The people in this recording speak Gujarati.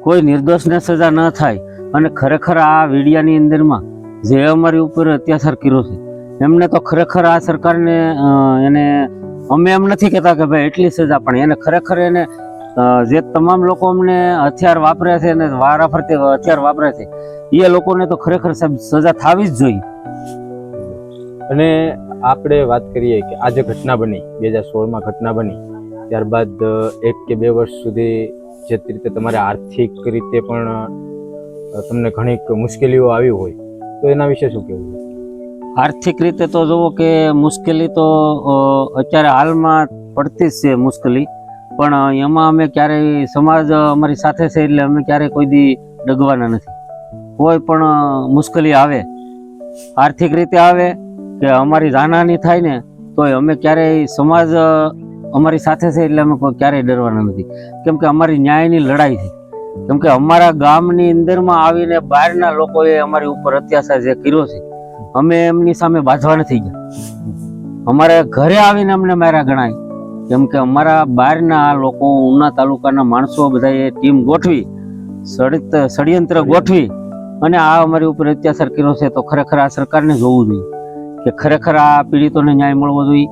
કોઈ નિર્દોષને સજા ન થાય અને ખરેખર આ વીડિયાની અંદરમાં જે અમારી ઉપર અત્યાચાર કર્યો છે એમને તો ખરેખર આ સરકારને એને અમે એમ નથી કહેતા કે ભાઈ એટલી સજા, પણ એને ખરેખર એને જે તમામ લોકો અમને હથિયાર વાપરે છે અને વારાફરતી હથિયાર વાપરે છે એ લોકોને તો ખરેખર સજા થવી જ જોઈએ. અને આપણે વાત કરીએ કે આ જે ઘટના બની 2016માં ઘટના બની, ત્યારબાદ 1 કે 2 વર્ષ સુધી જે રીતે તમારે આર્થિક રીતે પણ તમને ઘણી મુશ્કેલીઓ આવી હોય, તો એના વિશે શું કહેવું? આર્થિક રીતે તો જુઓ કે મુશ્કેલી તો અત્યારે હાલમાં પડતી જ છે મુશ્કેલી, પણ એમાં અમે ક્યારેય સમાજ અમારી સાથે છે એટલે અમે ક્યારેય કોઈ દી ડગવાના નથી. કોઈ પણ મુશ્કેલી આવે, આર્થિક રીતે આવે કે અમારી જાનહાની થાય ને તોય અમે ક્યારેય સમાજ અમારી સાથે છે એટલે અમે કોઈ ક્યારેય ડરવાના નથી. કેમ કે અમારી ન્યાયની લડાઈ છે. કેમ કે અમારા ગામની અંદરમાં આવીને બહારના લોકોએ અમારી ઉપર અત્યાચાર જે કર્યો છે અમે એમની સામે બાજવા નથી ગયા. અમારે ઘરે આવીને અમને માર્યા ગણાય. કેમ કે અમારા બહારના લોકો, ઉના તાલુકાના માણસો બધાએ ટીમ ગોઠવી, ષડયંત્ર ગોઠવી અને આ અમારી ઉપર અત્યાચાર કર્યો છે. તો ખરેખર આ સરકારને જોવું જોઈએ કે ખરેખર આ પીડિતોને ન્યાય મળવો જોઈએ.